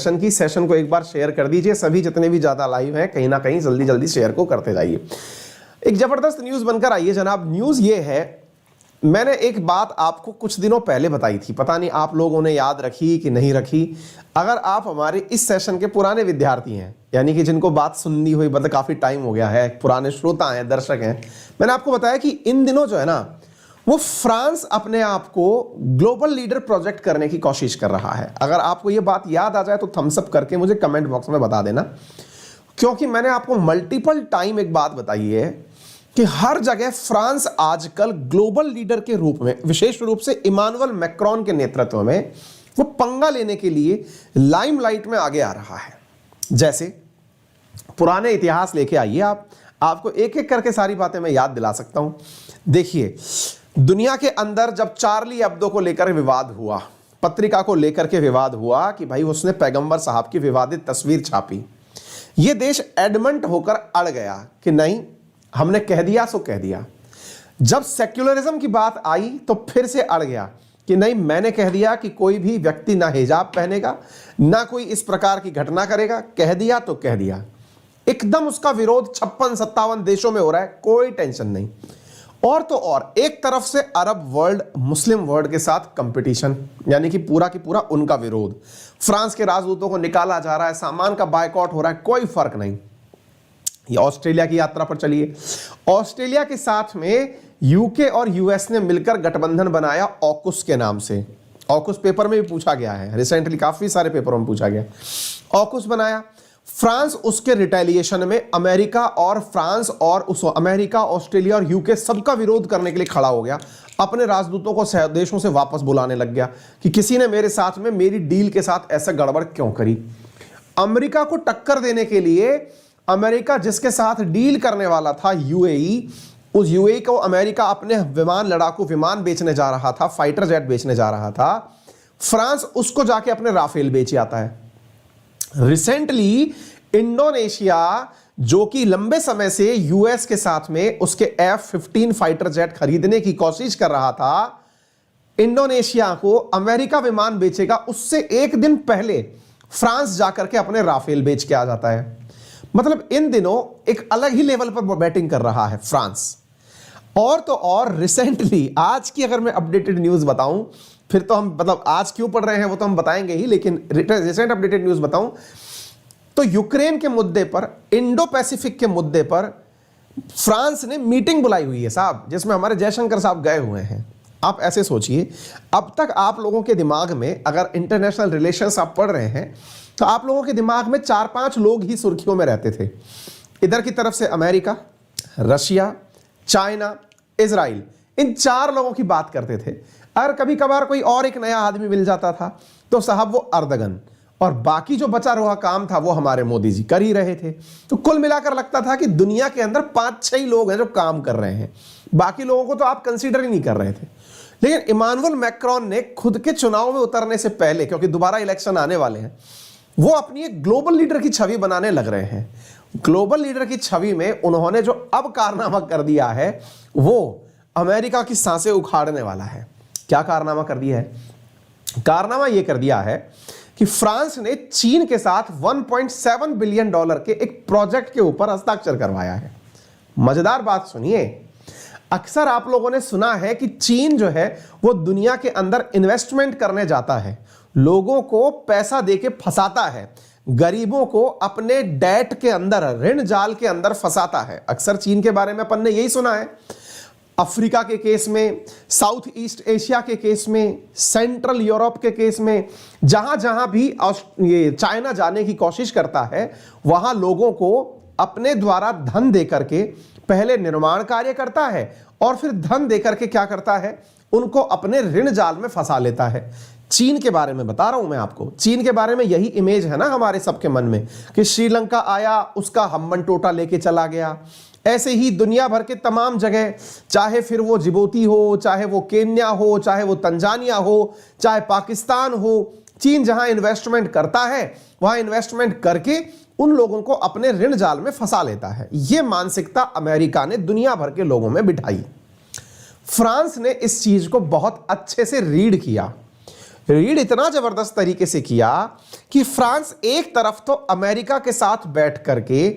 Session की। Session को एक बार शेयर कर दीजिए, सभी जितने भी ज्यादा लाइव हैं कहीं ना कहीं जल्दी जल्दी शेयर को करते जाइए। एक जबरदस्त न्यूज बनकर आई है जनाब। न्यूज ये है, मैंने एक बात आपको कुछ दिनों पहले बताई थी, पता नहीं आप लोगों ने याद रखी कि नहीं रखी। अगर आप हमारे इस सेशन के पुराने विद्यार्थी हैं, यानी कि जिनको बात सुननी हुई मतलब काफी टाइम हो गया है, पुराने श्रोता हैं, दर्शक हैं, मैंने आपको बताया कि इन दिनों जो है ना वो फ्रांस अपने आप को ग्लोबल लीडर प्रोजेक्ट करने की कोशिश कर रहा है। अगर आपको ये बात याद आ जाए तो थम्स अप करके मुझे कमेंट बॉक्स में बता देना, क्योंकि मैंने आपको मल्टीपल टाइम एक बात बताई है कि हर जगह फ्रांस आजकल ग्लोबल लीडर के रूप में, विशेष रूप से इमानुअल मैक्रोन के नेतृत्व में, वो पंगा लेने के लिए लाइमलाइट में आगे आ रहा है। जैसे पुराने इतिहास लेके आइए आप, आपको एक एक करके सारी बातें मैं याद दिला सकता हूं। देखिए, दुनिया के अंदर जब चार्ली एब्दो को लेकर विवाद हुआ, पत्रिका को लेकर के विवाद हुआ कि भाई उसने पैगंबर साहब की विवादित तस्वीर छापी, यह देश एडमंट होकर अड़ गया कि नहीं, हमने कह दिया सो कह दिया। जब सेक्युलरिज्म की बात आई तो फिर से अड़ गया कि नहीं, मैंने कह दिया कि कोई भी व्यक्ति ना हिजाब पहनेगा, ना कोई इस प्रकार की घटना करेगा, कह दिया तो कह दिया। एकदम उसका विरोध 56-57 देशों में हो रहा है, कोई टेंशन नहीं। और तो और एक तरफ से अरब वर्ल्ड, मुस्लिम वर्ल्ड के साथ कंपटीशन, यानी कि पूरा की पूरा उनका विरोध। फ्रांस के राजदूतों को निकाला जा रहा है, सामान का बायकॉट हो रहा है, कोई फर्क नहीं। ये ऑस्ट्रेलिया की यात्रा पर चलिए, ऑस्ट्रेलिया के साथ में यूके और यूएस ने मिलकर गठबंधन बनाया ऑकुस के नाम से। ऑकुस पेपर में भी पूछा गया है, रिसेंटली काफी सारे पेपरों में पूछा गया। ऑकुस बनाया, फ्रांस उसके रिटेलिएशन में अमेरिका और फ्रांस और उस अमेरिका, ऑस्ट्रेलिया और यूके सबका विरोध करने के लिए खड़ा हो गया। अपने राजदूतों को देशों से वापस बुलाने लग गया कि किसी ने मेरे साथ में, मेरी डील के साथ ऐसा गड़बड़ क्यों करी। अमेरिका को टक्कर देने के लिए अमेरिका जिसके साथ डील करने वाला था यूएई, उस यूएई को अमेरिका अपने विमान, लड़ाकू विमान बेचने जा रहा था, फाइटर जेट बेचने जा रहा था। फ्रांस उसको जाके अपने राफेल बेच आता है। रिसेंटली इंडोनेशिया, जो कि लंबे समय से यूएस के साथ में उसके F-15 फाइटर जेट खरीदने की कोशिश कर रहा था, इंडोनेशिया को अमेरिका विमान बेचेगा, उससे एक दिन पहले फ्रांस जाकर के अपने राफेल बेच के आ जाता है। मतलब इन दिनों एक अलग ही लेवल पर बैटिंग कर रहा है फ्रांस। और तो और रिसेंटली, आज की अगर मैं अपडेटेड न्यूज बताऊं, फिर तो हम मतलब आज क्यों पढ़ रहे हैं वो तो हम बताएंगे ही, लेकिन रिसेंट अपडेटेड न्यूज बताऊं तो यूक्रेन के मुद्दे पर, इंडो पैसिफिक के मुद्दे पर फ्रांस ने मीटिंग बुलाई हुई है साहब, जिसमें हमारे जयशंकर साहब गए हुए हैं। आप ऐसे सोचिए, अब तक आप लोगों के दिमाग में, अगर इंटरनेशनल रिलेशंस आप पढ़ रहे हैं तो आप लोगों के दिमाग में 4-5 लोग ही सुर्खियों में रहते थे। इधर की तरफ से अमेरिका, रशिया, चाइना, इजराइल, इन 4 लोगों की बात करते थे। अगर कभी कभार कोई और एक नया आदमी मिल जाता था तो साहब वो अर्दगन, और बाकी जो बचा हुआ काम था वो हमारे मोदी जी कर ही रहे थे। तो कुल मिलाकर लगता था कि दुनिया के अंदर 5-6 ही लोग हैं जो काम कर रहे हैं, बाकी लोगों को तो आप कंसीडर ही नहीं कर रहे थे। लेकिन इमानुअल मैक्रोन ने खुद के चुनाव में उतरने से पहले, क्योंकि दोबारा इलेक्शन आने वाले हैं, वो अपनी एक ग्लोबल लीडर की छवि बनाने लग रहे हैं। ग्लोबल लीडर की छवि में उन्होंने जो अब कारनामा कर दिया है वो अमेरिका की सांसें उखाड़ने वाला है। क्या कारनामा कर दिया है? कारनामा यह कर दिया है कि फ्रांस ने चीन के साथ $1.7 बिलियन के एक प्रोजेक्ट के ऊपर हस्ताक्षर करवाया है। मजेदार बात सुनिए, अक्सर आप लोगों ने सुना है कि चीन जो है वो दुनिया के अंदर इन्वेस्टमेंट करने जाता है, लोगों को पैसा देके फंसाता है, गरीबों को अपने डेट के अंदर, ऋण जाल के अंदर फंसाता है। अक्सर चीन के बारे में अपन ने यही सुना है। अफ्रीका के केस में, साउथ ईस्ट एशिया के केस में, सेंट्रल यूरोप के केस में, जहां जहां भी ये चाइना जाने की कोशिश करता है, वहां लोगों को अपने द्वारा धन देकर के पहले निर्माण कार्य करता है और फिर धन देकर के क्या करता है, उनको अपने ऋण जाल में फंसा लेता है। चीन के बारे में बता रहा हूं मैं आपको। चीन के बारे में यही इमेज है ना हमारे सबके मन में कि श्रीलंका आया, उसका हम्मन टोटा लेके चला गया। ऐसे ही दुनिया भर के तमाम जगह, चाहे फिर वो जिबूती हो, चाहे वो केन्या हो, चाहे वो तंजानिया हो, चाहे पाकिस्तान हो, चीन जहां इन्वेस्टमेंट करता है वहां इन्वेस्टमेंट करके उन लोगों को अपने ऋण जाल में फंसा लेता है। यह मानसिकता अमेरिका ने दुनिया भर के लोगों में बिठाई। फ्रांस ने इस चीज को बहुत अच्छे से रीड किया। रीड इतना जबरदस्त तरीके से किया कि फ्रांस एक तरफ तो अमेरिका के साथ बैठ करके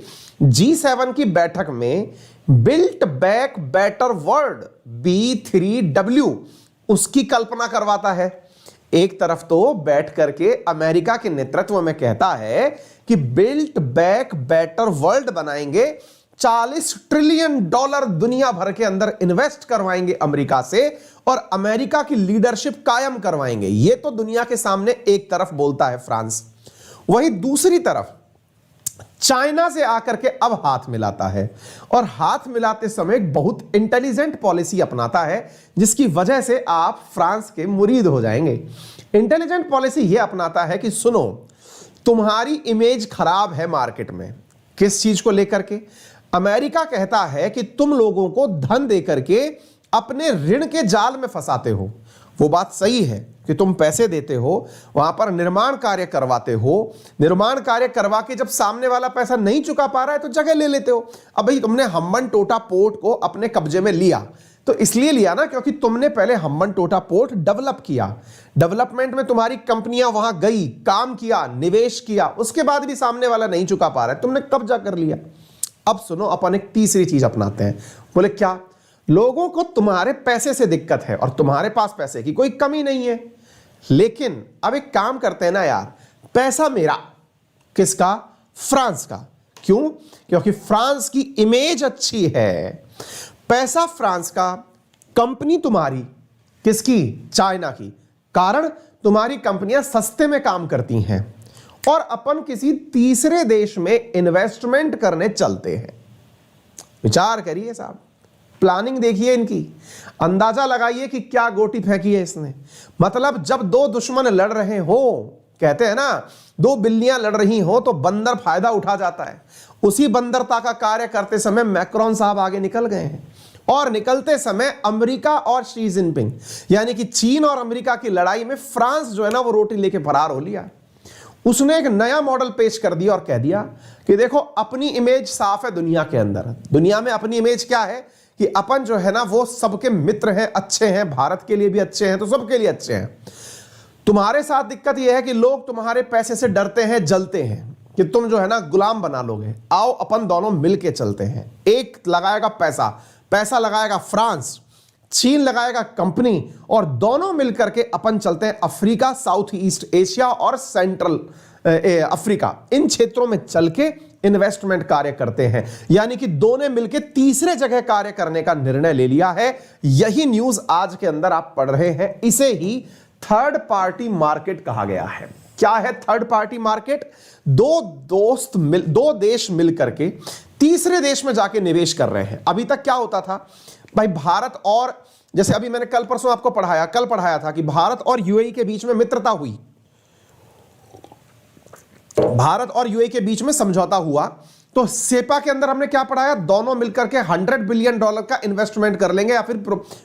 G7 की बैठक में built back better world B3W उसकी कल्पना करवाता है, एक तरफ तो बैठ करके अमेरिका के नेतृत्व में कहता है कि बिल्ट बैक बेटर वर्ल्ड बनाएंगे, $40 ट्रिलियन दुनिया भर के अंदर इन्वेस्ट करवाएंगे अमेरिका से और अमेरिका की लीडरशिप कायम करवाएंगे। यह तो दुनिया के सामने एक तरफ बोलता है फ्रांस, वहीं दूसरी तरफ चाइना से आकर के अब हाथ मिलाता है और हाथ मिलाते समय एक बहुत इंटेलिजेंट पॉलिसी अपनाता है जिसकी वजह से आप फ्रांस के मुरीद हो जाएंगे। इंटेलिजेंट पॉलिसी यह अपनाता है कि सुनो, तुम्हारी इमेज खराब है मार्केट में। किस चीज को लेकर के? अमेरिका कहता है कि तुम लोगों को धन देकर के अपने ऋण के जाल में फंसाते हो। वो बात सही है कि तुम पैसे देते हो, वहां पर निर्माण कार्य करवाते हो, निर्माण कार्य करवा के जब सामने वाला पैसा नहीं चुका पा रहा है तो जगह ले लेते हो। अब भाई तुमने हम्बन टोटा पोर्ट को अपने कब्जे में लिया तो इसलिए लिया ना क्योंकि तुमने पहले हम्बन टोटा पोर्ट डेवलप किया, डेवलपमेंट में तुम्हारी कंपनियां वहां गई, काम किया, निवेश किया, उसके बाद भी सामने वाला नहीं चुका पा रहा है, तुमने कब्जा कर लिया। अब सुनो, अपन एक तीसरी चीज अपनाते हैं। बोले क्या? लोगों को तुम्हारे पैसे से दिक्कत है और तुम्हारे पास पैसे की कोई कमी नहीं है, लेकिन अब एक काम करते हैं ना यार, पैसा मेरा, किसका? फ्रांस का। क्यों? क्योंकि फ्रांस की इमेज अच्छी है। पैसा फ्रांस का, कंपनी तुम्हारी, किसकी? चाइना की। कारण तुम्हारी कंपनियां सस्ते में काम करती हैं और अपन किसी तीसरे देश में इन्वेस्टमेंट करने चलते हैं। विचार करिए साहब, प्लानिंग देखिए इनकी, अंदाजा लगाइए कि क्या गोटी फेंकी है इसने। मतलब जब दो दुश्मन लड़ रहे हो, कहते हैं ना दो बिल्लियां लड़ रही हो तो बंदर फायदा उठा जाता है, उसी बंदरता का कार्य करते समय मैक्रोन साहब आगे निकल गए हैं और निकलते समय अमेरिका और शी जिनपिंग यानी कि चीन और अमेरिका की लड़ाई में फ्रांस जो है ना वो रोटी लेके फरार हो लिया। उसने एक नया मॉडल पेश कर दिया और कह दिया कि देखो अपनी इमेज साफ है दुनिया के अंदर। दुनिया में अपनी इमेज क्या है कि अपन जो है ना वो सबके मित्र हैं, अच्छे हैं, भारत के लिए भी अच्छे हैं तो सबके लिए अच्छे हैं। तुम्हारे साथ दिक्कत यह है कि लोग तुम्हारे पैसे से डरते हैं, जलते हैं कि तुम जो है ना गुलाम बना लोगे। आओ अपन दोनों मिलके चलते हैं। एक लगाएगा पैसा, पैसा लगाएगा फ्रांस, चीन लगाएगा कंपनी और दोनों मिलकर के अपन चलते हैं अफ्रीका, साउथ ईस्ट एशिया और सेंट्रल अफ्रीका, इन क्षेत्रों में चल के इन्वेस्टमेंट कार्य करते हैं। यानी कि दोनों मिलकर तीसरे जगह कार्य करने का निर्णय ले लिया है। यही न्यूज आज के अंदर आप पढ़ रहे हैं। इसे ही थर्ड पार्टी मार्केट कहा गया है। क्या है थर्ड पार्टी मार्केट? दो देश मिलकर के तीसरे देश में जाके निवेश कर रहे हैं। अभी तक क्या होता था भाई, भारत और, जैसे अभी मैंने कल परसों आपको कल पढ़ाया था कि भारत और यूएई के बीच में मित्रता हुई, भारत और यूएई के बीच में समझौता हुआ, तो सेपा के अंदर हमने क्या पढ़ाया? दोनों मिलकर के $100 बिलियन का इन्वेस्टमेंट कर लेंगे या फिर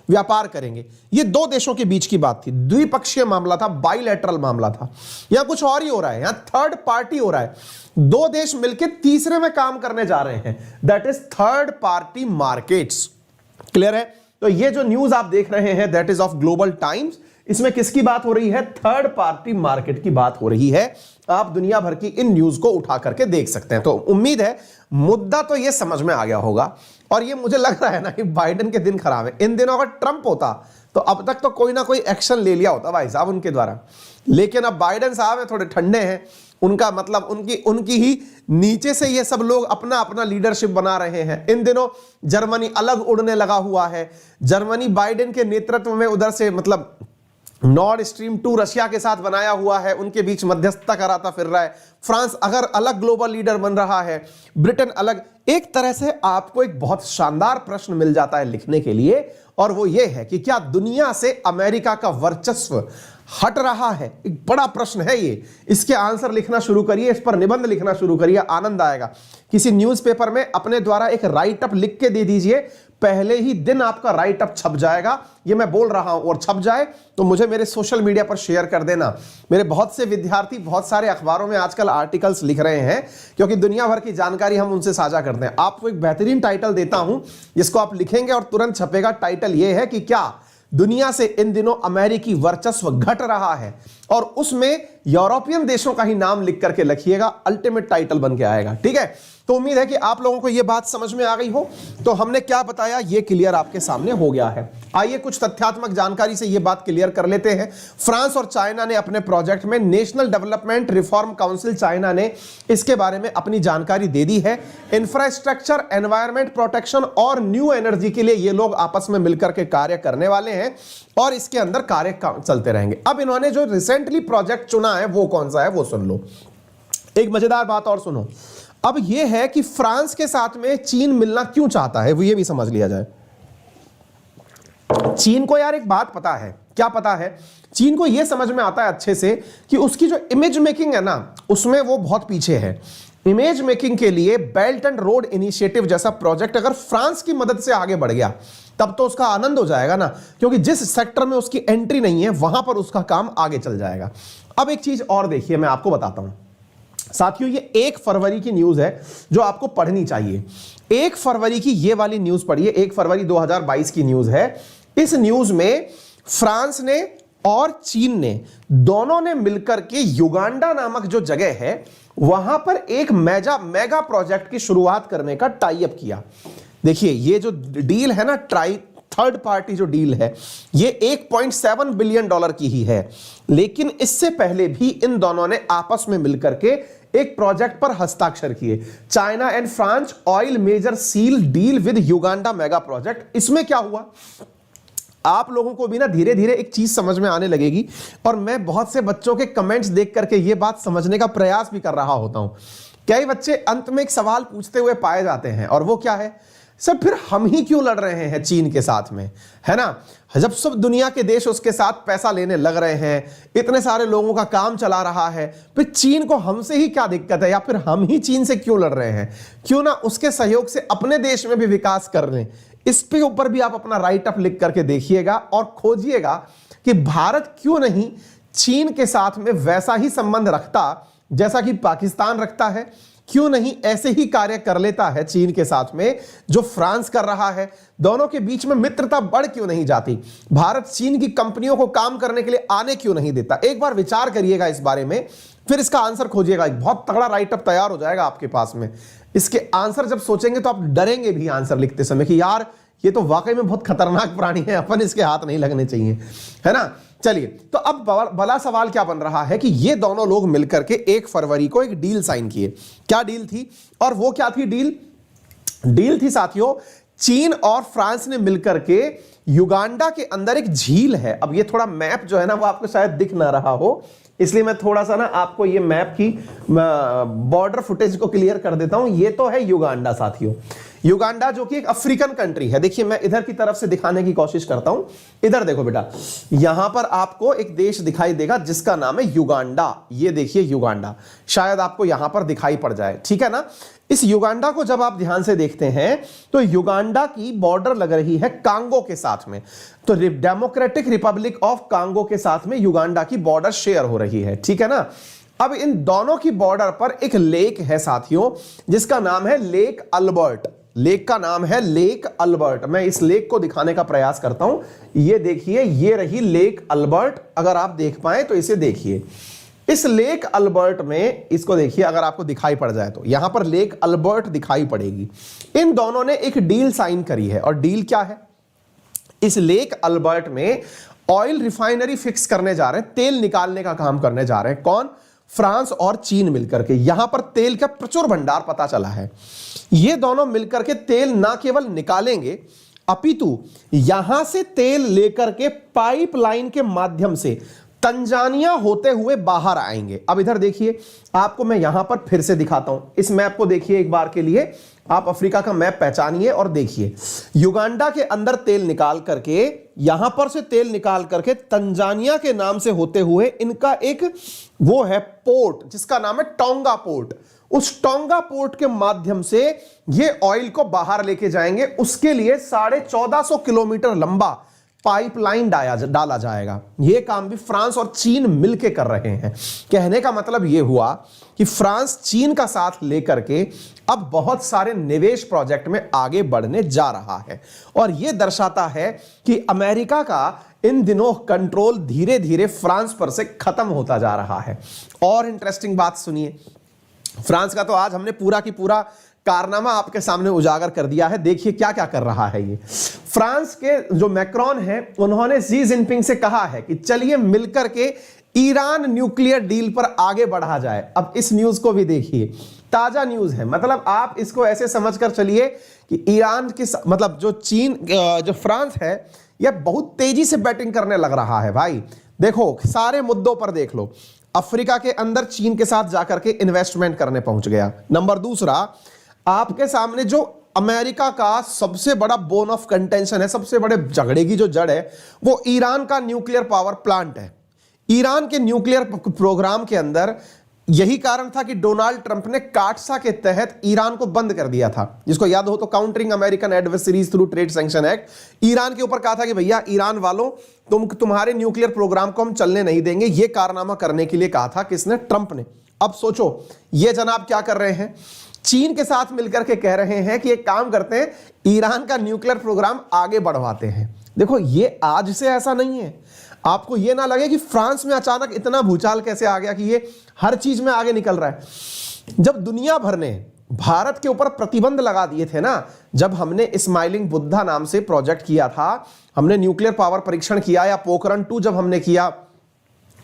व्यापार करेंगे। ये दो देशों के बीच की बात थी, द्विपक्षीय मामला था, बाइलैटरल मामला था। यहां कुछ और ही हो रहा है, यहां थर्ड पार्टी हो रहा है। दो देश मिलकर तीसरे में काम करने जा रहे हैं, that is third party markets. Clear है? तो ये जो न्यूज आप देख रहे हैं that is of global times, इसमें किसकी बात हो रही है? थर्ड पार्टी मार्केट की बात हो रही है। आप दुनिया भर की इन न्यूज को उठा करके देख सकते हैं। तो उम्मीद है मुद्दा तो ये समझ में आ गया होगा। और ये मुझे लग रहा है ना कि बाइडेन के दिन खराब है। इन दिनों अगर ट्रंप होता तो अब तक तो कोई ना कोई एक्शन ले लिया होता भाई साहब उनके द्वारा, लेकिन अब बाइडेन साहब है थोड़े ठंडे हैं। उनका मतलब उनकी ही नीचे से ये सब लोग अपना अपना लीडरशिप बना रहे हैं। इन दिनों जर्मनी अलग उड़ने लगा हुआ है। जर्मनी बाइडेन के नेतृत्व में उधर से मतलब नॉर्ड स्ट्रीम 2 रशिया के साथ बनाया हुआ है, उनके बीच मध्यस्थता कराता फिर रहा है। फ्रांस अगर अलग ग्लोबल लीडर बन रहा है, ब्रिटेन अलग। एक तरह से आपको एक बहुत शानदार प्रश्न मिल जाता है लिखने के लिए, और वो ये है कि क्या दुनिया से अमेरिका का वर्चस्व हट रहा है? एक बड़ा प्रश्न है ये। इसके आंसर लिखना शुरू करिए, इस पर निबंध लिखना शुरू करिए, आनंद आएगा। किसी न्यूज़पेपर में अपने द्वारा एक राइट अप लिख के दे दीजिए, पहले ही दिन आपका राइट अप छप जाएगा। ये मैं बोल रहा हूं, और छप जाए तो मुझे मेरे सोशल मीडिया पर शेयर कर देना। मेरे बहुत से विद्यार्थी बहुत सारे अखबारों में आजकल आर्टिकल्स लिख रहे हैं, क्योंकि दुनिया भर की जानकारी हम उनसे साझा करते हैं। आपको एक बेहतरीन टाइटल देता हूं जिसको आप लिखेंगे और तुरंत छपेगा। टाइटल ये है कि क्या दुनिया से इन दिनों अमेरिकी वर्चस्व घट रहा है और उसमें यूरोपियन देशों का ही नाम लिख करके लिखिएगा, अल्टीमेट टाइटल बन के आएगा। ठीक है, तो उम्मीद है कि आप लोगों को यह बात समझ में आ गई हो। तो हमने क्या बताया ये क्लियर आपके सामने हो गया है। आइए कुछ तथ्यात्मक जानकारी से यह बात क्लियर कर लेते हैं। फ्रांस और चाइना ने अपने प्रोजेक्ट में, national development reform council China ने इसके बारे में अपनी जानकारी दे दी है। इंफ्रास्ट्रक्चर, एनवायरमेंट प्रोटेक्शन और न्यू एनर्जी के लिए ये लोग आपस में मिलकर के कार्य करने वाले हैं और इसके अंदर कार्य चलते रहेंगे। अब इन्होंने जो रिसेंटली प्रोजेक्ट चुना है वो कौन सा है वो सुन लो। एक मजेदार बात और सुनो। अब यह है कि फ्रांस के साथ में चीन मिलना क्यों चाहता है, वो ये भी समझ लिया जाए। चीन को यार एक बात पता है, क्या पता है? चीन को यह समझ में आता है अच्छे से कि उसकी जो इमेज मेकिंग है ना, उसमें वो बहुत पीछे है। इमेज मेकिंग के लिए बेल्ट एंड रोड इनिशिएटिव जैसा प्रोजेक्ट अगर फ्रांस की मदद से आगे बढ़ गया तब तो उसका आनंद हो जाएगा ना, क्योंकि जिस सेक्टर में उसकी एंट्री नहीं है वहां पर उसका काम आगे चल जाएगा। अब एक चीज और देखिए, मैं आपको बताता हूं साथियों, ये 1 फरवरी की न्यूज है जो आपको पढ़नी चाहिए। 1 फरवरी की ये वाली न्यूज पढ़िए, 1 फरवरी 2022 की न्यूज है। इस न्यूज में फ्रांस ने और चीन ने दोनों ने मिलकर के युगांडा नामक जो जगह है वहां पर एक मेगा प्रोजेक्ट की शुरुआत करने का टाई अप किया। देखिए ये जो डील है ना, थर्ड पार्टी जो डील है, ये $1.7 बिलियन की ही है। लेकिन इससे पहले भी इन दोनों ने आपस में मिलकर के एक प्रोजेक्ट पर हस्ताक्षर किए। China and France oil major seal deal with Uganda mega project. इसमें क्या हुआ, आप लोगों को भी ना धीरे धीरे एक चीज समझ में आने लगेगी, और मैं बहुत से बच्चों के कमेंट्स देख करके ये बात समझने का प्रयास भी कर रहा होता हूं। कई बच्चे अंत में एक सवाल पूछते हुए पाए जाते हैं, और वो क्या है, सर फिर हम ही क्यों लड़ रहे हैं चीन के साथ में, है ना? जब सब दुनिया के देश उसके साथ पैसा लेने लग रहे हैं, इतने सारे लोगों का काम चला रहा है, फिर चीन को हमसे ही क्या दिक्कत है, या फिर हम ही चीन से क्यों लड़ रहे हैं? क्यों ना उसके सहयोग से अपने देश में भी विकास कर लें। इस पे ऊपर भी आप अपना राइट अप लिख करके देखिएगा और खोजिएगा कि भारत क्यों नहीं चीन के साथ में वैसा ही संबंध रखता जैसा कि पाकिस्तान रखता है। क्यों नहीं ऐसे ही कार्य कर लेता है चीन के साथ में जो फ्रांस कर रहा है। दोनों के बीच में मित्रता बढ़ क्यों नहीं जाती। भारत चीन की कंपनियों को काम करने के लिए आने क्यों नहीं देता। एक बार विचार करिएगा इस बारे में, फिर इसका आंसर खोजिएगा। एक बहुत तगड़ा राइटअप तैयार हो जाएगा आपके पास में। इसके आंसर जब सोचेंगे तो आप डरेंगे भी आंसर लिखते समय कि यार ये तो वाकई में बहुत खतरनाक प्राणी है, अपन इसके हाथ नहीं लगने चाहिए, है ना। चलिए, तो अब बड़ा सवाल क्या बन रहा है कि ये दोनों लोग मिलकर के 1 फरवरी को एक डील साइन किए। क्या डील थी, और वो क्या थी डील थी साथियों, चीन और फ्रांस ने मिलकर के युगांडा के अंदर एक झील है। अब ये थोड़ा मैप जो है ना वो आपको शायद दिख ना रहा हो, इसलिए मैं थोड़ा सा ना आपको ये मैप की बॉर्डर फुटेज को क्लियर कर देता हूं। ये तो है युगांडा साथियों, युगांडा जो कि एक अफ्रीकन कंट्री है। देखिए मैं इधर की तरफ से दिखाने की कोशिश करता हूं। इधर देखो बेटा, यहां पर आपको एक देश दिखाई देगा जिसका नाम है युगांडा। ये देखिए युगांडा, शायद आपको यहां पर दिखाई पड़ जाए, ठीक है ना। इस युगांडा को जब आप ध्यान से देखते हैं तो युगांडा की बॉर्डर लग रही है कांगो के साथ में। तो डेमोक्रेटिक रिपब्लिक ऑफ कांगो के साथ में युगांडा की बॉर्डर शेयर हो रही है, ठीक है ना। अब इन दोनों की बॉर्डर पर एक लेक है साथियों जिसका नाम है लेक अल्बर्ट। लेक का नाम है लेक अल्बर्ट। मैं इस लेक को दिखाने का प्रयास करता हूं। ये देखिए, ये रही लेक अल्बर्ट। अगर आप देख पाए तो इसे देखिए। इस लेक अल्बर्ट में, इसको देखिए, अगर आपको दिखाई पड़ जाए तो यहां पर लेक अल्बर्ट दिखाई पड़ेगी। इन दोनों ने एक डील साइन करी है, और डील क्या है, इस लेक अल्बर्ट में ऑयल रिफाइनरी फिक्स करने जा रहे हैं, तेल निकालने का काम करने जा रहे हैं। कौन? फ्रांस और चीन मिलकर के। यहां पर तेल का प्रचुर भंडार पता चला है। ये दोनों मिलकर के तेल ना केवल निकालेंगे अपितु यहां से तेल लेकर के पाइपलाइन के माध्यम से तंजानिया होते हुए बाहर आएंगे। अब इधर देखिए, आपको मैं यहां पर फिर से दिखाता हूं। इस मैप को देखिए एक बार के लिए, आप अफ्रीका का मैप पहचानिए और देखिए। युगांडा के अंदर तेल निकाल करके, यहां पर से तेल निकाल करके तंजानिया के नाम से होते हुए इनका एक वो है पोर्ट जिसका नाम है टोंगा पोर्ट। उस टोंगा पोर्ट के माध्यम से ये ऑयल को बाहर लेके जाएंगे। उसके लिए 1450 किलोमीटर लंबा पाइपलाइन डाला जाएगा। यह काम भी फ्रांस और चीन मिलकर कर रहे हैं। कहने का मतलब यह हुआ कि फ्रांस चीन का साथ लेकर के अब बहुत सारे निवेश प्रोजेक्ट में आगे बढ़ने जा रहा है और यह दर्शाता है कि अमेरिका का इन दिनों कंट्रोल धीरे धीरे फ्रांस पर से खत्म होता जा रहा है। और इंटरेस्टिंग बात सुनिए, फ्रांस का तो आज हमने पूरा की पूरा कारनामा आपके सामने उजागर कर दिया है। देखिए क्या क्या कर रहा है ये। फ्रांस के जो मैक्रोन हैं उन्होंने शी जिनपिंग से कहा है कि चलिए मिलकर के ईरान न्यूक्लियर डील पर आगे बढ़ा जाए। अब इस न्यूज को भी देखिए, ताजा न्यूज है, मतलब आप इसको ऐसे समझकर चलिए कि ईरान के मतलब जो फ्रांस है यह बहुत तेजी से बैटिंग करने लग रहा है भाई। देखो सारे मुद्दों पर देख लो, अफ्रीका के अंदर चीन के साथ जाकर के इन्वेस्टमेंट करने पहुंच गया। नंबर दूसरा, आपके सामने जो अमेरिका का सबसे बड़ा बोन ऑफ कंटेंशन है, सबसे बड़े झगड़े की जो जड़ है, वो ईरान का न्यूक्लियर पावर प्लांट है। ईरान के न्यूक्लियर प्रोग्राम के अंदर यही कारण था कि डोनाल्ड ट्रंप ने काटसा के तहत ईरान को बंद कर दिया था, जिसको याद हो तो countering American adversaries through trade sanction act. Iran के ऊपर कहा था कि भैया ईरान वालों तुम्हारे न्यूक्लियर प्रोग्राम को हम चलने नहीं देंगे। यह कारनामा करने के लिए कहा था किसने? ट्रंप ने। अब सोचो ये जनाब क्या कर रहे हैं, चीन के साथ मिलकर के कह रहे हैं कि एक काम करते हैं, ईरान का न्यूक्लियर प्रोग्राम आगे बढ़वाते हैं। देखो ये आज से ऐसा नहीं है, आपको ये ना लगे कि फ्रांस में अचानक इतना भूचाल कैसे आ गया कि ये हर चीज में आगे निकल रहा है। जब दुनिया भर ने भारत के ऊपर प्रतिबंध लगा दिए थे ना, जब हमने स्माइलिंग बुद्धा नाम से प्रोजेक्ट किया था, हमने न्यूक्लियर पावर परीक्षण किया, या पोखरण 2 जब हमने किया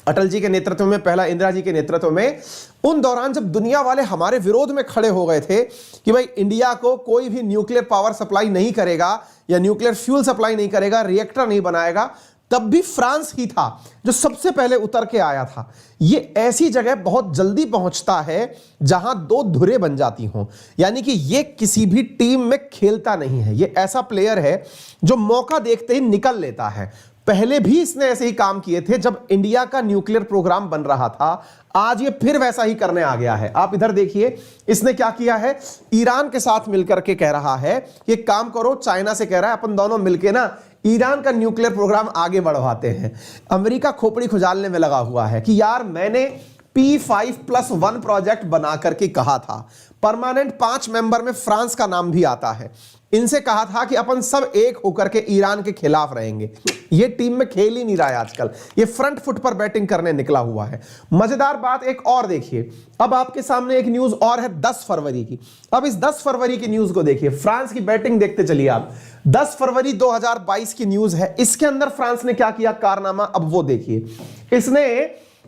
अटल जी के नेतृत्व में, पहला इंदिरा जी के नेतृत्व में, उन दौरान जब दुनिया वाले हमारे विरोध में खड़े हो गए थे कि भाई इंडिया को कोई भी न्यूक्लियर पावर सप्लाई नहीं करेगा या न्यूक्लियर फ्यूल सप्लाई नहीं करेगा, रिएक्टर नहीं बनाएगा, तब भी फ्रांस ही था जो सबसे पहले उतर के आया था। ये ऐसी जगह बहुत जल्दी पहुंचता है जहां दो धुरे बन जाती हों, यानी कि ये किसी भी टीम में खेलता नहीं है। ये ऐसा प्लेयर है जो मौका देखते ही निकल लेता है। पहले भी इसने ऐसे ही काम किए थे जब इंडिया का न्यूक्लियर प्रोग्राम बन रहा था, आज ये फिर वैसा ही करने आ गया है। आप इधर देखिए इसने क्या किया है, ईरान के साथ मिलकर के कह रहा है कि काम करो, चाइना से कह रहा है अपन दोनों मिलके ना ईरान का न्यूक्लियर प्रोग्राम आगे बढ़वाते हैं। अमेरिका खोपड़ी खुजालने में लगा हुआ है कि यार मैंने P5+1 प्रोजेक्ट बना करके कहा था, परमानेंट 5 मेंबर में फ्रांस का नाम भी आता है, इनसे कहा था कि अपन सब एक होकर के ईरान के खिलाफ रहेंगे। ये टीम में खेल ही नहीं रहा है आजकल, ये फ्रंट फुट पर बैटिंग करने निकला हुआ है। मजेदार बात एक और देखिए, अब आपके सामने एक न्यूज और है 10 फरवरी की। अब इस 10 फरवरी की न्यूज को देखिए, फ्रांस की बैटिंग देखते चलिए आप। 10 फरवरी 2022 की न्यूज है, इसके अंदर फ्रांस ने क्या किया कारनामा, अब वो देखिए। इसने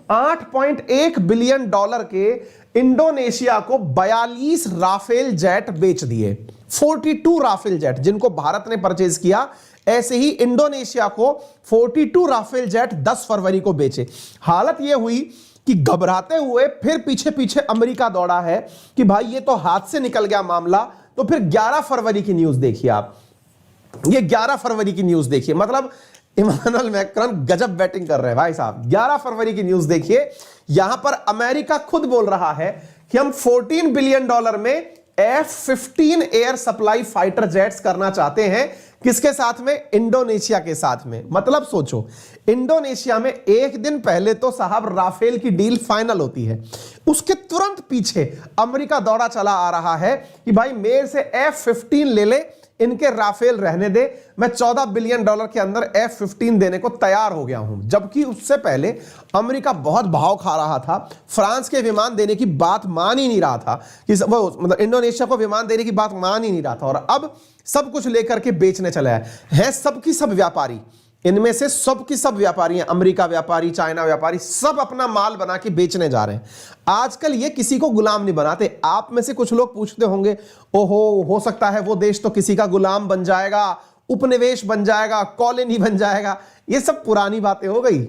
$8.1 बिलियन के इंडोनेशिया को 42 राफेल जेट बेच दिए। 42 राफेल जेट जिनको भारत ने परचेज किया, ऐसे ही इंडोनेशिया को 42 राफेल जेट 10 फरवरी को बेचे। हालत यह हुई कि घबराते हुए फिर पीछे पीछे अमेरिका दौड़ा है कि भाई ये तो हाथ से निकल गया मामला। तो फिर 11 फरवरी की न्यूज देखिए आप, ये 11 फरवरी की न्यूज देखिए, मतलब इमानुएल मैक्रोन गजब बैटिंग कर रहे हैं भाई साहब। 11 फरवरी की न्यूज देखिए, यहां पर अमेरिका खुद बोल रहा है कि हम $14 बिलियन में F-15 air supply fighter jets करना चाहते हैं। किसके साथ में? इंडोनेशिया के साथ में। मतलब सोचो, इंडोनेशिया में एक दिन पहले तो साहब राफेल की डील फाइनल होती है, उसके तुरंत पीछे अमेरिका दौड़ा चला आ रहा है कि भाई मेरे से F-15 ले ले, इनके राफेल रहने दे, मैं $14 बिलियन के अंदर F-15 देने को तैयार हो गया हूं। जबकि उससे पहले अमेरिका बहुत भाव खा रहा था, फ्रांस के विमान देने की बात मान ही नहीं रहा था, कि मतलब इंडोनेशिया को विमान देने की बात मान ही नहीं रहा था, और अब सब कुछ लेकर के बेचने चले हैं। सबकी सब व्यापारी, इनमें से सब की सब व्यापारी हैं, अमेरिका व्यापारी, चाइना व्यापारी, सब अपना माल बना के बेचने जा रहे हैं। आजकल ये किसी को गुलाम नहीं बनाते। आप में से कुछ लोग पूछते होंगे, ओहो हो सकता है वो देश तो किसी का गुलाम बन जाएगा, उपनिवेश बन जाएगा, कॉलोनी बन जाएगा। ये सब पुरानी बातें हो गई।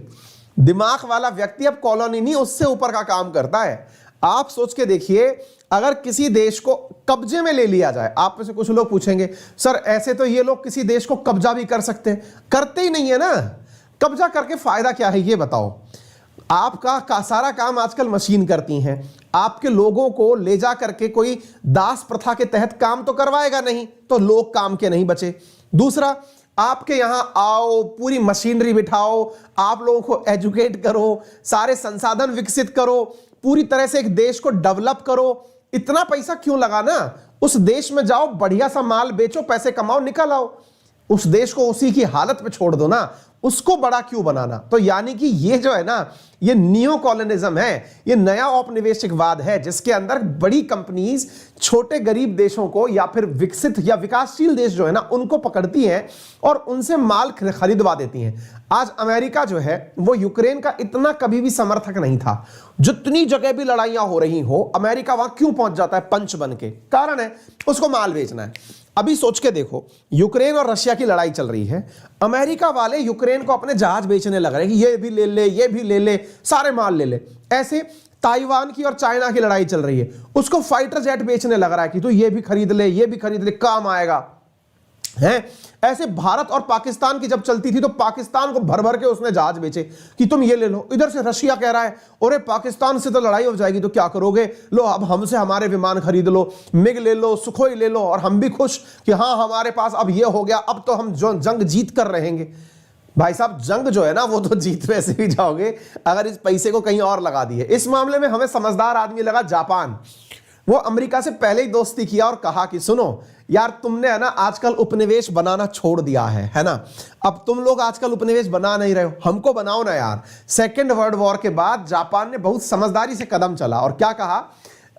दिमाग वाला व्यक्ति अब कॉलोनी नहीं, उससे ऊपर का काम करता है। आप सोच के देखिए, अगर किसी देश को कब्जे में ले लिया जाए, आप में से कुछ लोग पूछेंगे सर ऐसे तो ये लोग किसी देश को कब्जा भी कर सकते हैं, करते ही नहीं है ना। कब्जा करके फायदा क्या है ये बताओ। आपका सारा काम आजकल मशीन करती हैं। आपके लोगों को ले जा करके कोई दास प्रथा के तहत काम तो करवाएगा नहीं, तो लोग काम के नहीं बचे। दूसरा, आपके यहां आओ, पूरी मशीनरी बिठाओ, आप लोगों को एजुकेट करो, सारे संसाधन विकसित करो, पूरी तरह से एक देश को डेवलप करो। इतना पैसा क्यों लगाना? उस देश में जाओ, बढ़िया सा माल बेचो, पैसे कमाओ, निकल आओ। उस देश को उसी की हालत में छोड़ दो ना, उसको बड़ा क्यों बनाना? तो यानी कि ये जो है ना, ये नियो कॉलोनिज्म है, ये नया औपनिवेशिकवाद है, जिसके अंदर बड़ी कंपनीज छोटे गरीब देशों को या फिर विकसित या विकासशील देश जो है ना, उनको पकड़ती हैं और उनसे माल खरीदवा देती हैं। आज अमेरिका जो है वो यूक्रेन का इतना कभी भी समर्थक नहीं था। जितनी जगह भी लड़ाइयां हो रही हो, अमेरिका वहां क्यों पहुंच जाता है? पंच बन के। कारण है, उसको माल बेचना है। अभी सोच के देखो, यूक्रेन और रशिया की लड़ाई चल रही है, अमेरिका वाले यूक्रेन को अपने जहाज बेचने लग रहे हैं कि ये भी ले ले, ये भी ले ले, सारे माल ले ले। ऐसे ताइवान की और चाइना की लड़ाई चल रही है, उसको फाइटर जेट बेचने लग रहा है कि तो ये भी खरीद ले, ये भी खरीद ले, काम आएगा है। ऐसे भारत और पाकिस्तान की जब चलती थी तो पाकिस्तान को भर भर के उसने जहाज बेचे कि तुम ये ले लो। इधर से रशिया कह रहा है, अरे पाकिस्तान से तो लड़ाई हो जाएगी तो क्या करोगे, लो अब हमसे हमारे विमान खरीद लो, मिग ले लो, सुखोई ले लो, और हम भी खुश कि हाँ हमारे पास अब ये हो गया, अब तो हम जंग जीत कर रहेंगे। भाई साहब, जंग जो है ना वो तो जीत वैसे भी जाओगे अगर इस पैसे को कहीं और लगा दिए। इस मामले में हमें समझदार आदमी लगा जापान। वो अमेरिका से पहले ही दोस्ती किया और कहा कि सुनो यार, तुमने है ना आजकल उपनिवेश बनाना छोड़ दिया है ना, अब तुम लोग आजकल उपनिवेश बना नहीं रहे हो, हमको बनाओ ना यार। सेकेंड वर्ल्ड वॉर के बाद जापान ने बहुत समझदारी से कदम चला और क्या कहा,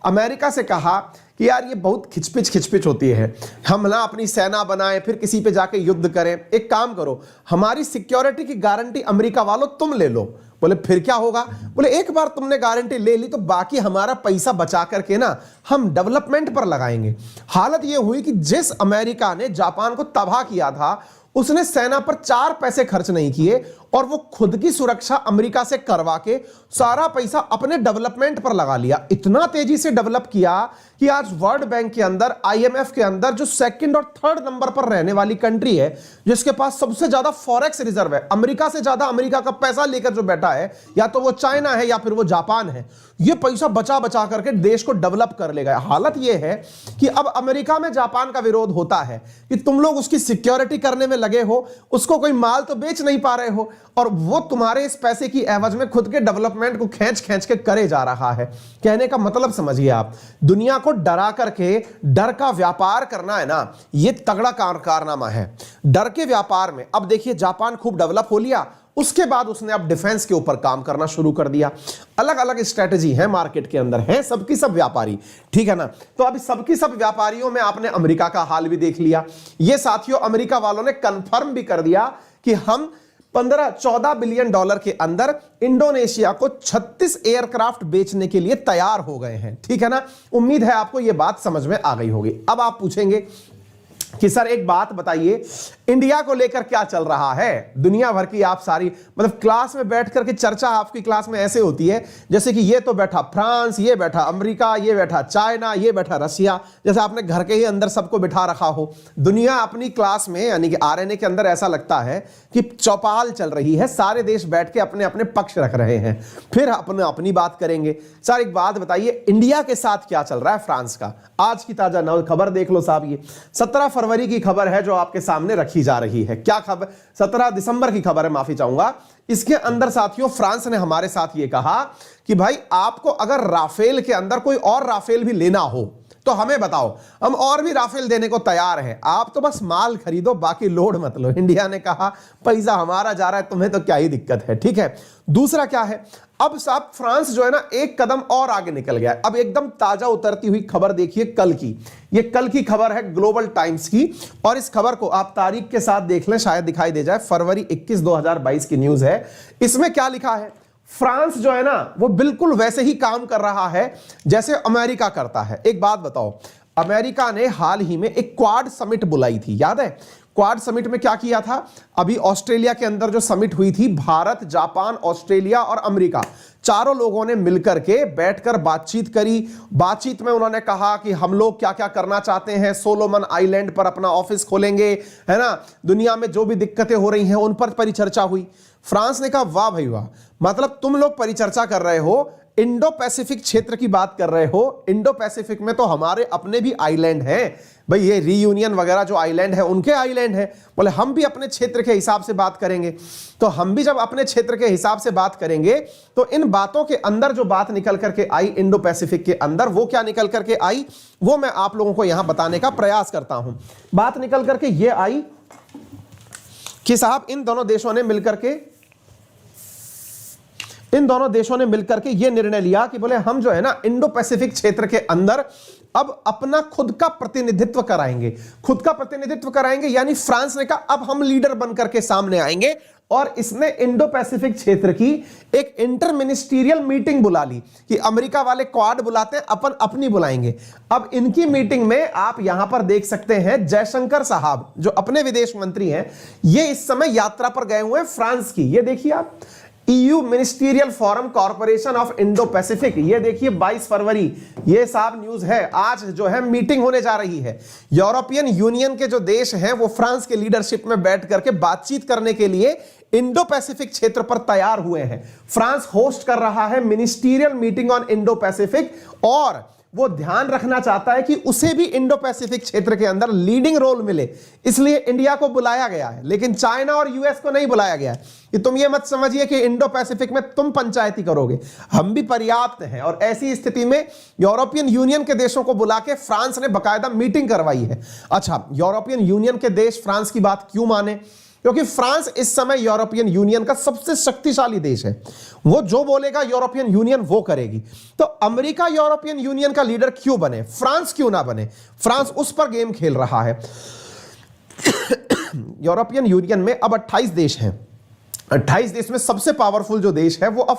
अमेरिका से कहा कि यार ये बहुत खिचपिच होती है, हम ना अपनी सेना बनाएं फिर किसी पे जाके युद्ध करें। एक काम करो, हमारी सिक्योरिटी की गारंटी अमेरिका वालों तुम ले लो। बोले फिर क्या होगा? बोले एक बार तुमने गारंटी ले ली तो बाकी हमारा पैसा बचा करके ना हम डेवलपमेंट पर लगाएंगे। हालत यह हुई कि जिस अमेरिका ने जापान को तबाह किया था, उसने सेना पर 4 पैसे खर्च नहीं किए और वो खुद की सुरक्षा अमेरिका से करवा के सारा पैसा अपने डेवलपमेंट पर लगा लिया। इतना तेजी से डेवलप किया कि आज वर्ल्ड बैंक के अंदर, आईएमएफ के अंदर जो सेकंड और थर्ड नंबर पर रहने वाली कंट्री है, जिसके पास सबसे ज्यादा फॉरेक्स रिजर्व है, अमेरिका से ज्यादा अमेरिका का पैसा लेकर जो बैठा है, या तो वो चाइना है या फिर वो जापान है। ये पैसा बचा बचा करके देश को डेवलप कर लेगा। हालत ये है कि अब अमेरिका में जापान का विरोध होता है कि तुम लोग उसकी सिक्योरिटी करने में लगे हो, उसको कोई माल तो बेच नहीं पा रहे हो, और वो तुम्हारे इस पैसे की एवज में खुद के डेवलपमेंट को खींच खींच के करे जा रहा है। कहने का मतलब समझिए आप, दुनिया को डरा करके डर का व्यापार करना है ना, ये तगड़ा कारनामा है। डर के व्यापार में अब देखिए, जापान खूब डेवलप हो लिया, उसके बाद उसने अब डिफेंस के ऊपर काम करना शुरू कर दिया। अलग अलग स्ट्रेटजी है मार्केट के अंदर, है सबकी सब व्यापारी, ठीक है ना। तो अभी सबकी सब व्यापारियों में आपने अमेरिका का हाल भी देख लिया। ये साथियों, अमेरिका वालों ने कंफर्म भी कर दिया कि हम 15-14 बिलियन डॉलर के अंदर इंडोनेशिया को 36 एयरक्राफ्ट बेचने के लिए तैयार हो गए हैं, ठीक है ना। उम्मीद है आपको यह बात समझ में आ गई होगी। अब आप पूछेंगे कि सर एक बात बताइए, इंडिया को लेकर क्या चल रहा है? दुनिया भर की आप सारी मतलब क्लास में बैठ करके चर्चा आपकी क्लास में ऐसे होती है जैसे कि ये तो बैठा फ्रांस, ये बैठा अमेरिका, ये बैठा चाइना, ये बैठा रशिया, जैसे आपने घर के ही अंदर सबको बिठा रखा हो। दुनिया अपनी क्लास में यानी कि आरएनए के अंदर ऐसा लगता है कि चौपाल चल रही है, सारे देश बैठ के अपने अपने पक्ष रख रहे हैं, फिर अपनी बात करेंगे। सर एक बात बताइए, इंडिया के साथ क्या चल रहा है फ्रांस का? आज की ताजा खबर देख लो साहब, ये 17 फरवरी की खबर है जो आपके सामने रखी जा रही है। क्या खबर? 17 दिसंबर की खबर है, माफी चाहूंगा। इसके अंदर साथियों फ्रांस ने हमारे साथ ये कहा कि भाई आपको अगर राफेल के अंदर कोई और राफेल भी लेना हो तो हमें बताओ, हम और भी राफेल देने को तैयार हैं, आप तो बस माल खरीदो, बाकी लोड मत लो। इंडिया ने कहा पैसा हमारा जा रहा है, तुम्हें तो क्या ही दिक्कत है, ठीक है। दूसरा क्या है, अब साहब फ्रांस जो है ना एक कदम और आगे निकल गया है। अब एकदम ताजा उतरती हुई खबर देखिए कल की, ये कल की खबर है ग्लोबल टाइम्स की, और इस खबर को आप तारीख के साथ देख लें, शायद दिखाई दे जाए। फरवरी 21, 2022 की न्यूज है। इसमें क्या लिखा है, फ्रांस जो है ना वो बिल्कुल वैसे ही काम कर रहा है जैसे अमेरिका करता है। एक बात बताओ, अमेरिका ने हाल ही में एक क्वाड समिट बुलाई थी, याद है? क्वाड समिट में क्या किया था? अभी ऑस्ट्रेलिया के अंदर जो समिट हुई थी, भारत, जापान, ऑस्ट्रेलिया और अमेरिका, चारों लोगों ने मिलकर के बैठकर बातचीत करी। बातचीत में उन्होंने कहा कि हम लोग क्या क्या करना चाहते हैं, सोलोमन आइलैंड पर अपना ऑफिस खोलेंगे, है ना, दुनिया में जो भी दिक्कतें हो रही हैं उन पर परिचर्चा हुई। फ्रांस ने कहा वाह भाई वाह, मतलब तुम लोग परिचर्चा कर रहे हो, इंडो पैसिफिक क्षेत्र की बात कर रहे हो, इंडो पैसिफिक में तो हमारे अपने भी आइलैंड हैं भाई, ये रीयूनियन वगैरह जो आइलैंड है उनके आइलैंड है। बोले हम भी अपने क्षेत्र के हिसाब से बात करेंगे, तो हम भी जब अपने क्षेत्र के हिसाब से बात करेंगे तो इन बातों के अंदर जो बात निकल करके आई इंडो पैसिफिक के अंदर, वो क्या निकल करके आई वो मैं आप लोगों को यहां बताने का प्रयास करता हूं। बात निकल करके ये आई कि साहब इन दोनों देशों ने मिलकर के ये निर्णय लिया कि बोले हम जो है ना इंडो पैसिफिक क्षेत्र के अंदर अब अपना खुद का प्रतिनिधित्व कराएंगे। खुद का प्रतिनिधित्व कराएंगे यानी फ्रांस ने कहा अब हम लीडर बनकर के सामने आएंगे, और इसने इंडो पैसिफिक क्षेत्र की एक इंटर मिनिस्ट्रियल मीटिंग बुला ली कि अमेरिका वाले क्वाड बुलाते हैं, अपन अपनी बुलाएंगे। अब इनकी मीटिंग में आप यहां पर देख सकते हैं जयशंकर साहब जो अपने विदेश मंत्री हैं, ये इस समय यात्रा पर गए हुए हैं फ्रांस की। ये देखिए आप, EU ministerial forum corporation of Indo Pacific, ये देखिए 22 फरवरी, ये साहब न्यूज है। आज जो है मीटिंग होने जा रही है। यूरोपियन यूनियन के जो देश हैं वो फ्रांस के लीडरशिप में बैठ करके बातचीत करने के लिए इंडो पैसिफिक क्षेत्र पर तैयार हुए हैं। फ्रांस होस्ट कर रहा है ministerial meeting on Indo Pacific, और वो ध्यान रखना चाहता है कि उसे भी इंडो पैसिफिक क्षेत्र के अंदर लीडिंग रोल मिले, इसलिए इंडिया को बुलाया गया है। लेकिन चाइना और यूएस को नहीं बुलाया गया है कि तुम ये मत समझिए कि इंडो पैसिफिक में तुम पंचायती करोगे, हम भी पर्याप्त हैं। और ऐसी स्थिति में यूरोपियन यूनियन के देशों को बुला के फ्रांस ने बकायदा मीटिंग करवाई है। अच्छा, यूरोपियन यूनियन के देश फ्रांस की बात क्यों माने? क्योंकि फ्रांस इस समय यूरोपियन यूनियन का सबसे शक्तिशाली देश है। वो जो बोलेगा यूरोपियन यूनियन वो करेगी। तो अमेरिका यूरोपियन यूनियन का लीडर क्यों बने, फ्रांस क्यों ना बने? फ्रांस उस पर गेम खेल रहा है। यूरोपियन यूनियन में अब 28 देश हैं। 28 देश में सबसे पावरफुल जो देश है वो अब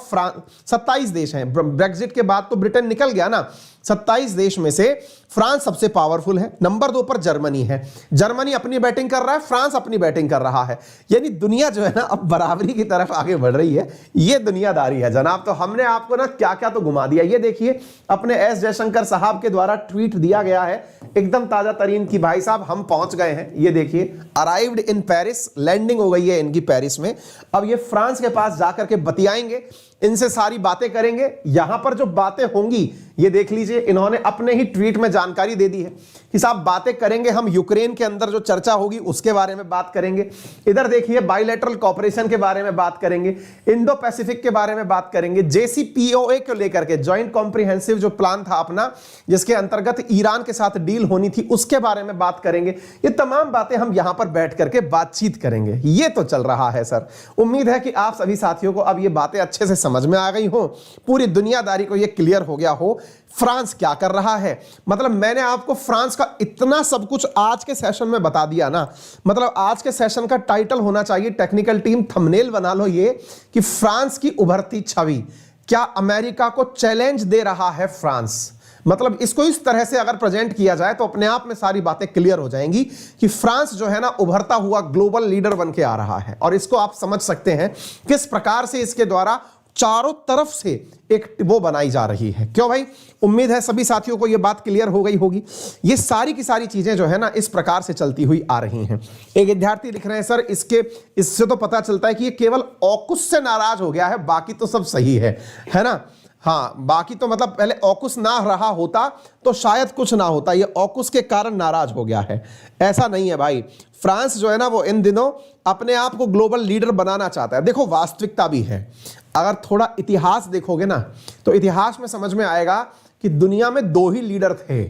27 देश हैं। ब्रेक्जिट के बाद तो ब्रिटेन निकल गया ना। 27 देश में से फ्रांस सबसे पावरफुल है। नंबर 2 पर जर्मनी है। जर्मनी अपनी बैटिंग कर रहा है, फ्रांस अपनी बैटिंग कर रहा है। यानी दुनिया जो है ना अब बराबरी की तरफ आगे बढ़ रही है। ये दुनियादारी है जनाब। तो हमने आपको ना क्या क्या तो घुमा दिया। ये देखिए अपने एस जयशंकर साहब के द्वारा ट्वीट दिया गया है एकदम ताजा तरीन की, भाई साहब हम पहुंच गए हैं। ये देखिए अराइव्ड इन पेरिस, लैंडिंग हो गई है इनकी पेरिस में। अब ये फ्रांस के पास जाकर के बतियाएंगे, इनसे सारी बातें करेंगे। यहां पर जो बातें होंगी ये देख लीजिए, इन्होंने अपने ही ट्वीट में जानकारी दे दी है कि साहब बातें करेंगे हम, यूक्रेन के अंदर जो चर्चा होगी उसके बारे में बात करेंगे। इधर देखिए बायलैटरल कोऑपरेशन के बारे में बात करेंगे, इंडो पैसिफिक के बारे में बात करेंगे, JCPOA को लेकर के जॉइंट कॉम्प्रिहेंसिव जो प्लान था अपना, जिसके अंतर्गत ईरान के साथ डील होनी थी, उसके बारे में बात करेंगे। ये तमाम बातें हम यहां पर बैठ करके बातचीत करेंगे। ये तो चल रहा है सर। उम्मीद है कि आप सभी साथियों को अब ये बातें अच्छे से समझ में आ गई हो, पूरी दुनियादारी को ये क्लियर हो गया हो फ्रांस क्या कर रहा है। मतलब मैंने आपको फ्रांस का इतना सब कुछ आज के सेशन में बता दिया ना। मतलब आज के सेशन का टाइटल होना चाहिए, टेक्निकल टीम थंबनेल बना लो ये, कि फ्रांस की उभरती छवि, क्या अमेरिका को चैलेंज दे रहा है फ्रांस। मतलब इसको इस तरह से अगर प्रेजेंट किया जाए तो अपने आप में सारी बातें क्लियर हो जाएंगी कि फ्रांस जो है ना उभरता हुआ ग्लोबल लीडर बन के आ रहा है। और इसको आप समझ सकते हैं किस प्रकार से इसके द्वारा चारों तरफ से एक वो बनाई जा रही है। क्यों भाई? उम्मीद है सभी साथियों को ये बात क्लियर हो गई होगी। ये सारी की सारी चीजें जो है ना इस प्रकार से चलती हुई आ रही हैं। एक विद्यार्थी लिख रहे हैं सर इससे तो पता चलता है कि ये केवल ऑकुस से नाराज हो गया है, बाकी तो सब सही है ना। हाँ, बाकी तो मतलब पहले ऑकुस ना रहा होता तो शायद कुछ ना होता, ये ऑकुस के कारण नाराज हो गया है। ऐसा नहीं है भाई। फ्रांस जो है ना वो इन दिनों अपने आप को ग्लोबल लीडर बनाना चाहता है। देखो वास्तविकता भी है, अगर थोड़ा इतिहास देखोगे ना तो इतिहास में समझ में आएगा कि दुनिया में 2 ही लीडर थे।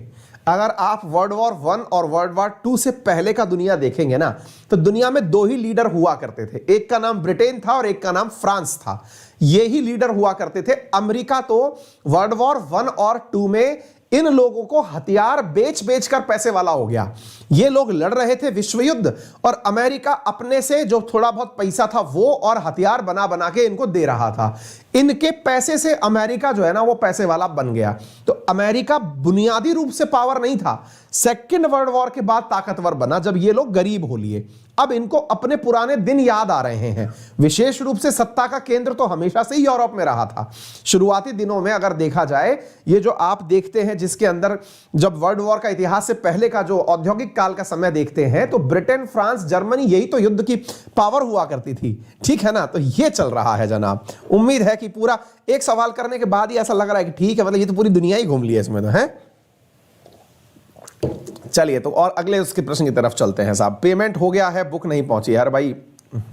अगर आप वर्ल्ड वॉर 1 और वर्ल्ड वॉर 2 से पहले का दुनिया देखेंगे ना तो दुनिया में 2 ही लीडर हुआ करते थे। एक का नाम ब्रिटेन था और एक का नाम फ्रांस था। ये ही लीडर हुआ करते थे। अमेरिका तो वर्ल्ड वॉर 1 और 2 में इन लोगों को हथियार बेच बेच कर पैसे वाला हो गया। ये लोग लड़ रहे थे विश्व युद्ध और अमेरिका अपने से जो थोड़ा बहुत पैसा था वो और हथियार बना बना के इनको दे रहा था। इनके पैसे से अमेरिका जो है ना वो पैसे वाला बन गया। तो अमेरिका बुनियादी रूप से पावर नहीं था, सेकेंड वर्ल्ड वॉर के बाद ताकतवर बना जब ये लोग गरीब हो लिए। अब इनको अपने पुराने दिन याद आ रहे हैं। विशेष रूप से सत्ता का केंद्र तो हमेशा से ही यूरोप में रहा था। शुरुआती दिनों में अगर देखा जाए, ये जो आप देखते हैं जिसके अंदर जब वर्ल्ड वॉर का इतिहास से पहले का जो औद्योगिक काल का समय देखते हैं, तो ब्रिटेन, फ्रांस, जर्मनी, यही तो युद्ध की पावर हुआ करती थी, ठीक है ना। तो ये चल रहा है जनाब। उम्मीद है कि पूरा एक सवाल करने के बाद ही ऐसा लग रहा है कि ठीक है, मतलब ये तो पूरी दुनिया ही घूम ली है इसमें तो, है। चलिए, तो और अगले उसके प्रश्न की तरफ चलते हैं साहब। पेमेंट हो गया है, बुक नहीं पहुंची। यार भाई,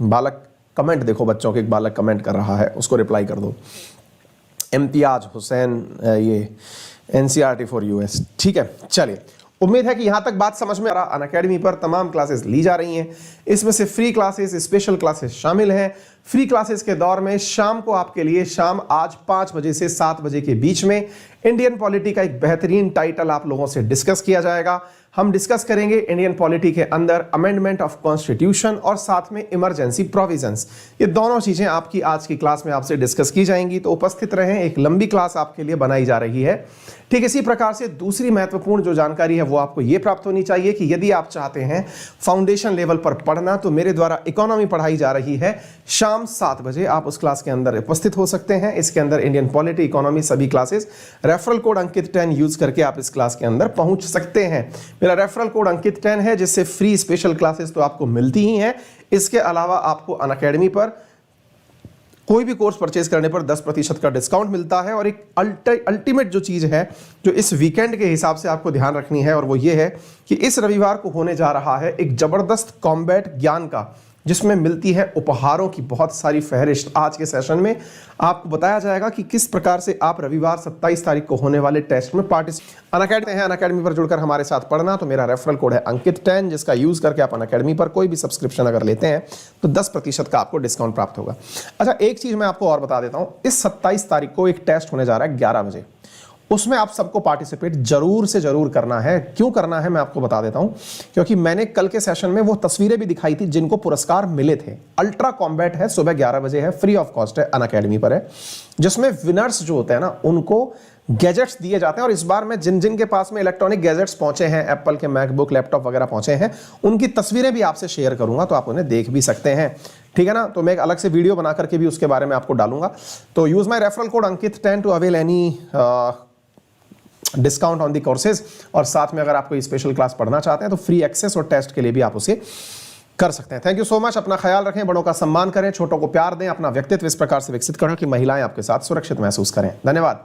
बालक कमेंट देखो, बच्चों के एक बालक कमेंट कर रहा है, उसको रिप्लाई कर दो। इम्तियाज हुसैन, ये एनसीईआरटी फॉर यूएस, ठीक है। चलिए, उम्मीद है कि यहां तक बात समझ में आ रहा। अनअकैडमी पर तमाम क्लासेस ली जा रही हैं, इसमें से फ्री क्लासेस, स्पेशल क्लासेस शामिल हैं। फ्री क्लासेस के दौर में शाम को आपके लिए, शाम आज 5 बजे से 7 बजे के बीच में इंडियन पॉलिटी का एक बेहतरीन टाइटल आप लोगों से डिस्कस किया जाएगा। हम डिस्कस करेंगे इंडियन पॉलिटी के अंदर अमेंडमेंट ऑफ कॉन्स्टिट्यूशन और साथ में इमरजेंसी प्रोविजंस। ये दोनों चीजें आपकी आज की क्लास में आपसे डिस्कस की जाएंगी, तो उपस्थित रहें। एक लंबी क्लास आपके लिए बनाई जा रही है। ठीक इसी प्रकार से दूसरी महत्वपूर्ण जो जानकारी है वो आपको ये प्राप्त होनी चाहिए कि यदि आप चाहते हैं फाउंडेशन लेवल पर पढ़ना, तो मेरे द्वारा इकोनॉमी पढ़ाई जा रही है शाम 7 बजे। आप उस क्लास के अंदर उपस्थित हो सकते हैं। इसके अंदर इंडियन पॉलिटी, इकोनॉमी सभी classes, referral code Ankit 10 use करके आप इस क्लास के अंदर पहुंच सकते हैं। मेरा रेफरल कोड अंकित 10 है, जिससे फ्री स्पेशल क्लासेस तो आपको मिलती ही हैं। इसके अलावा आपको अनअकैडमी पर कोई भी कोर्स परचेज करने पर 10% का डिस्काउंट मिलता है। और एक अल्टीमेट जो चीज है जो इस वीकेंड के हिसाब से आपको ध्यान रखनी है, और वो ये है कि इस रविवार को होने जा रहा है एक जबरदस्त कॉम्बैट ज्ञान का, जिसमें मिलती है उपहारों की बहुत सारी फहरिस्त। आज के सेशन में आपको बताया जाएगा कि किस प्रकार से आप रविवार 27 तारीख को होने वाले टेस्ट में पार्टिसिपेट। अनअकैडमी पर जुड़कर हमारे साथ पढ़ना, तो मेरा रेफरल कोड है अंकित 10, जिसका यूज करके आप अनअकैडमी पर कोई भी सब्सक्रिप्शन अगर लेते हैं तो 10% का आपको डिस्काउंट प्राप्त होगा। अच्छा, एक चीज मैं आपको और बता देता हूं, इस 27 तारीख को एक टेस्ट होने जा रहा है 11 बजे। उसमें आप सबको पार्टिसिपेट जरूर से जरूर करना है। क्यों करना है मैं आपको बता देता हूं, क्योंकि मैंने कल के सेशन में वो तस्वीरें भी दिखाई थी जिनको पुरस्कार मिले थे। अल्ट्रा कॉम्बैट है, सुबह 11 बजे है, फ्री ऑफ कॉस्ट है, अनअकैडमी पर है, जिसमें विनर्स जो होते हैं ना उनको गैजेट्स दिए जाते हैं। और इस बार मैं जिन जिन के पास में इलेक्ट्रॉनिक गैजेट्स पहुंचे हैं, एप्पल के मैकबुक, लैपटॉप वगैरह पहुंचे हैं, उनकी तस्वीरें भी आपसे शेयर करूंगा, तो आप उन्हें देख भी सकते हैं, ठीक है ना। तो मैं एक अलग से वीडियो बना करके भी उसके बारे में आपको डालूंगा। तो use my referral code Ankit 10 to avail any discount on the courses. और साथ में अगर आपको स्पेशल क्लास पढ़ना चाहते हैं तो फ्री एक्सेस और टेस्ट के लिए भी आप उसे कर सकते हैं। Thank you so much. अपना ख्याल रखें, बड़ों का सम्मान करें, छोटों को प्यार दें, अपना व्यक्तित्व इस प्रकार से विकसित करें कि महिलाएं आपके साथ सुरक्षित महसूस करें। धन्यवाद।